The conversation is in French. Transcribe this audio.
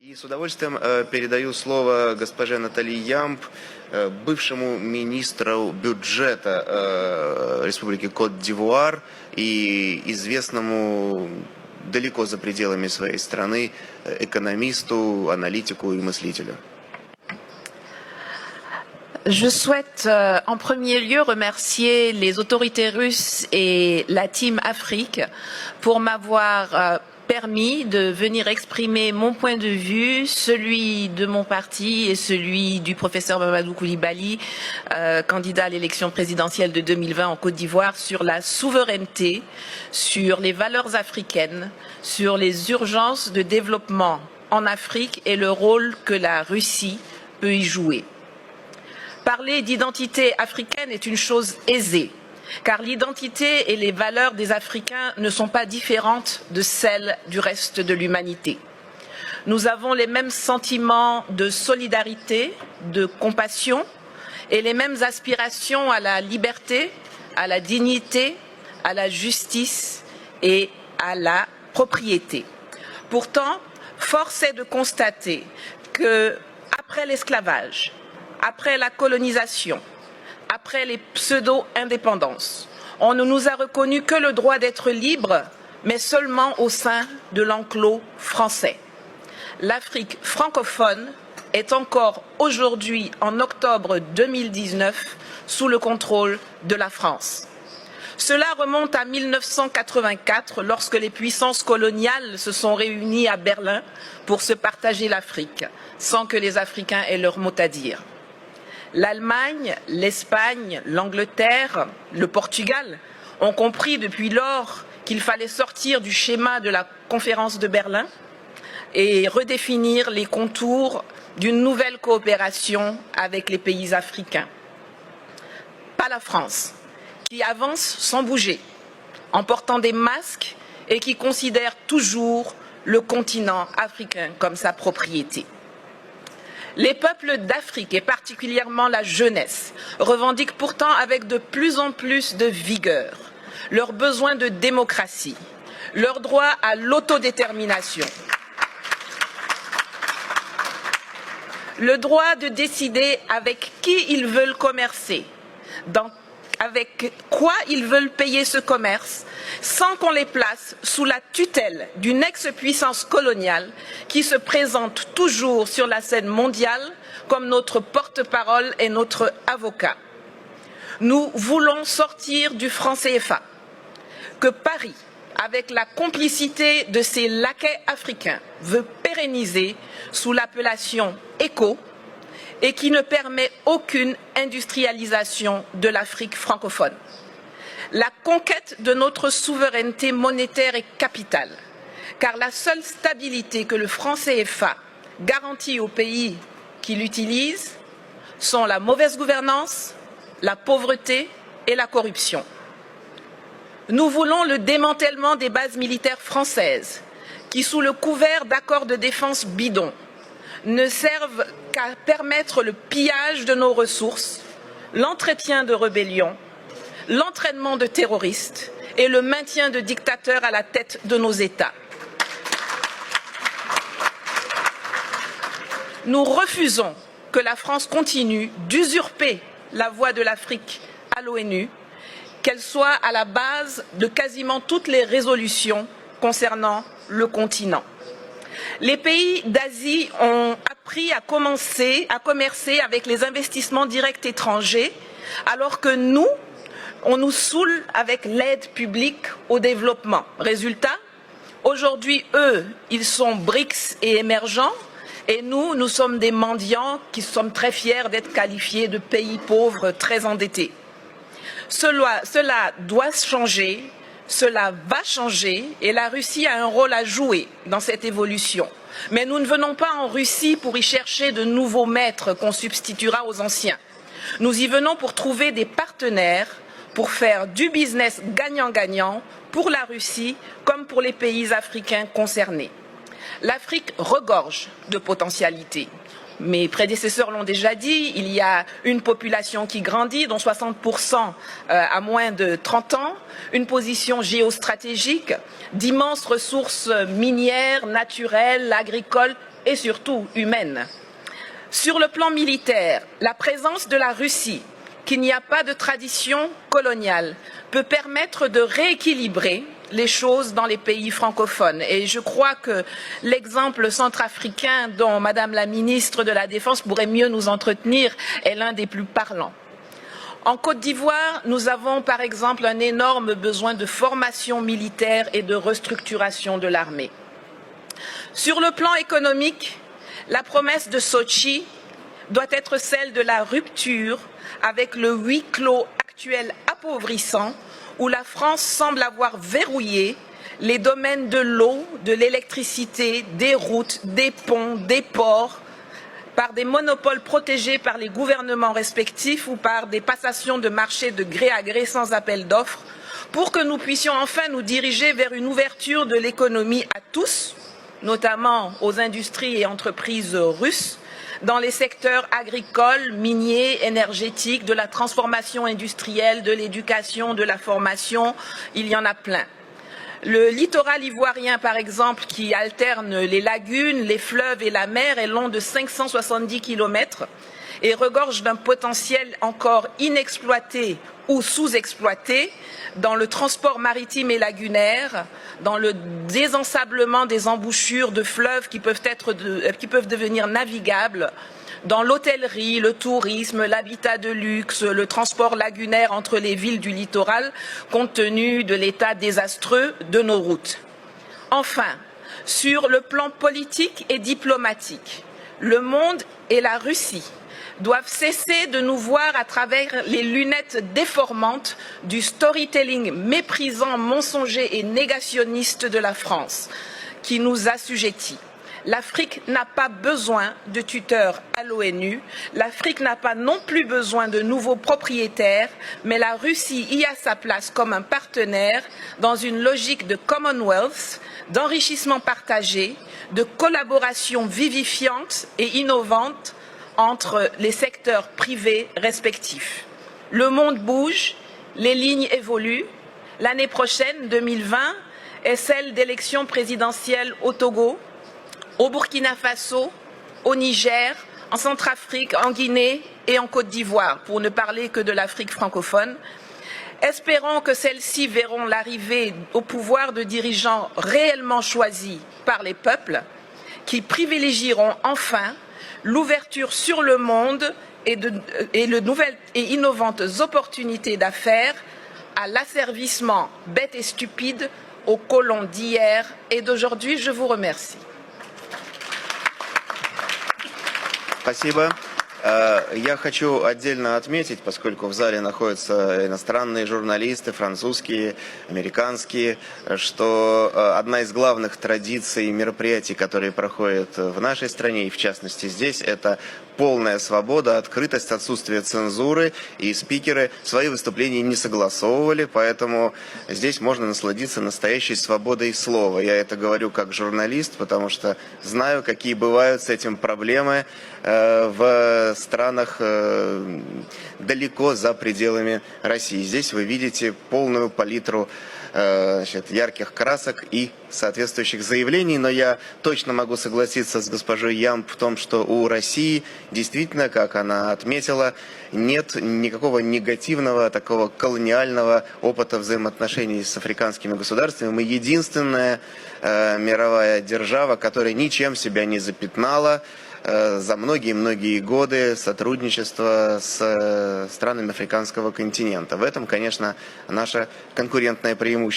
И с удовольствием передаю слово госпоже Натали Ямб, бывшему министру бюджета Республики Кот-д'Ивуар и известному далеко за пределами своей страны экономисту, аналитику и мыслителю. Je souhaite en premier lieu remercier les autorités russes et la Team Afrique pour m'avoir permis de venir exprimer mon point de vue, celui de mon parti et celui du professeur Mamadou Koulibaly, candidat à l'élection présidentielle de 2020 en Côte d'Ivoire, sur la souveraineté, sur les valeurs africaines, sur les urgences de développement en Afrique et le rôle que la Russie peut y jouer. Parler d'identité africaine est une chose aisée, car l'identité et les valeurs des Africains ne sont pas différentes de celles du reste de l'humanité. Nous avons les mêmes sentiments de solidarité, de compassion et les mêmes aspirations à la liberté, à la dignité, à la justice et à la propriété. Pourtant, force est de constater que, après l'esclavage, après la colonisation, après les pseudo-indépendances, on ne nous a reconnu que le droit d'être libre, mais seulement au sein de l'enclos français. L'Afrique francophone est encore aujourd'hui, en octobre 2019, sous le contrôle de la France. Cela remonte à 1984, lorsque les puissances coloniales se sont réunies à Berlin pour se partager l'Afrique, sans que les Africains aient leur mot à dire. L'Allemagne, l'Espagne, l'Angleterre, le Portugal ont compris depuis lors qu'il fallait sortir du schéma de la conférence de Berlin et redéfinir les contours d'une nouvelle coopération avec les pays africains. Pas la France, qui avance sans bouger, en portant des masques et qui considère toujours le continent africain comme sa propriété. Les peuples d'Afrique, et particulièrement la jeunesse, revendiquent pourtant avec de plus en plus de vigueur leur besoin de démocratie, leur droit à l'autodétermination, le droit de décider avec qui ils veulent commercer, avec quoi ils veulent payer ce commerce, sans qu'on les place sous la tutelle d'une ex-puissance coloniale qui se présente toujours sur la scène mondiale comme notre porte-parole et notre avocat. Nous voulons sortir du franc CFA, que Paris, avec la complicité de ses laquais africains, veut pérenniser sous l'appellation ECO, et qui ne permet aucune industrialisation de l'Afrique francophone. La conquête de notre souveraineté monétaire est capitale, car la seule stabilité que le franc CFA garantit aux pays qui l'utilisent sont la mauvaise gouvernance, la pauvreté et la corruption. Nous voulons le démantèlement des bases militaires françaises, qui, sous le couvert d'accords de défense bidons, ne servent qu'à permettre le pillage de nos ressources, l'entretien de rébellions, l'entraînement de terroristes et le maintien de dictateurs à la tête de nos États. Nous refusons que la France continue d'usurper la voix de l'Afrique à l'ONU, qu'elle soit à la base de quasiment toutes les résolutions concernant le continent. Les pays d'Asie ont appris à commercer avec les investissements directs étrangers, alors que nous, on nous saoule avec l'aide publique au développement. Résultat, aujourd'hui, eux, ils sont BRICS et émergents, et nous, nous sommes des mendiants qui sommes très fiers d'être qualifiés de pays pauvres très endettés. Cela doit changer. Cela va changer et la Russie a un rôle à jouer dans cette évolution. Mais nous ne venons pas en Russie pour y chercher de nouveaux maîtres qu'on substituera aux anciens. Nous y venons pour trouver des partenaires, pour faire du business gagnant-gagnant pour la Russie comme pour les pays africains concernés. L'Afrique regorge de potentialités. Mes prédécesseurs l'ont déjà dit, il y a une population qui grandit, dont 60% à moins de 30 ans, une position géostratégique, d'immenses ressources minières, naturelles, agricoles et surtout humaine. Sur le plan militaire, la présence de la Russie, qui n'y a pas de tradition coloniale, peut permettre de rééquilibrer les choses dans les pays francophones. Et je crois que l'exemple centrafricain dont Madame la ministre de la Défense pourrait mieux nous entretenir est l'un des plus parlants. En Côte d'Ivoire, nous avons par exemple un énorme besoin de formation militaire et de restructuration de l'armée. Sur le plan économique, la promesse de Sochi doit être celle de la rupture avec le huis clos actuel appauvrissant où la France semble avoir verrouillé les domaines de l'eau, de l'électricité, des routes, des ponts, des ports, par des monopoles protégés par les gouvernements respectifs ou par des passations de marché de gré à gré sans appel d'offres, pour que nous puissions enfin nous diriger vers une ouverture de l'économie à tous, notamment aux industries et entreprises russes, dans les secteurs agricoles, miniers, énergétiques, de la transformation industrielle, de l'éducation, de la formation, il y en a plein. Le littoral ivoirien, par exemple, qui alterne les lagunes, les fleuves et la mer, est long de 570 km et regorge d'un potentiel encore inexploité ou sous-exploité dans le transport maritime et lagunaire, dans le désensablement des embouchures de fleuves qui peuvent devenir navigables, dans l'hôtellerie, le tourisme, l'habitat de luxe, le transport lagunaire entre les villes du littoral, compte tenu de l'état désastreux de nos routes. Enfin, sur le plan politique et diplomatique, le monde et la Russie doivent cesser de nous voir à travers les lunettes déformantes du storytelling méprisant, mensonger et négationniste de la France, qui nous assujettit. L'Afrique n'a pas besoin de tuteurs à l'ONU, l'Afrique n'a pas non plus besoin de nouveaux propriétaires, mais la Russie y a sa place comme un partenaire dans une logique de Commonwealth, d'enrichissement partagé, de collaboration vivifiante et innovante entre les secteurs privés respectifs. Le monde bouge, les lignes évoluent. L'année prochaine, 2020, est celle d'élections présidentielles au Togo, au Burkina Faso, au Niger, en Centrafrique, en Guinée et en Côte d'Ivoire, pour ne parler que de l'Afrique francophone. Espérons que celles-ci verront l'arrivée au pouvoir de dirigeants réellement choisis par les peuples, qui privilégieront enfin l'ouverture sur le monde et de nouvelles et innovantes opportunités d'affaires à l'asservissement bête et stupide aux colons d'hier et d'aujourd'hui. Je vous remercie. Спасибо. Я хочу отдельно отметить, поскольку в зале находятся иностранные журналисты, французские, американские, что одна из главных традиций мероприятий, которые проходят в нашей стране и в частности здесь, это полная свобода, открытость, отсутствие цензуры, и спикеры свои выступления не согласовывали, поэтому здесь можно насладиться настоящей свободой слова. Я это говорю как журналист, потому что знаю, какие бывают с этим проблемы в странах далеко за пределами России. Здесь вы видите полную палитру ярких красок и соответствующих заявлений, но я точно могу согласиться с госпожой Ямб в том, что у России действительно, как она отметила, нет никакого негативного, такого колониального опыта взаимоотношений с африканскими государствами. Мы единственная мировая держава, которая ничем себя не запятнала за многие-многие годы сотрудничества с странами африканского континента. В этом, конечно, наше конкурентное преимущество.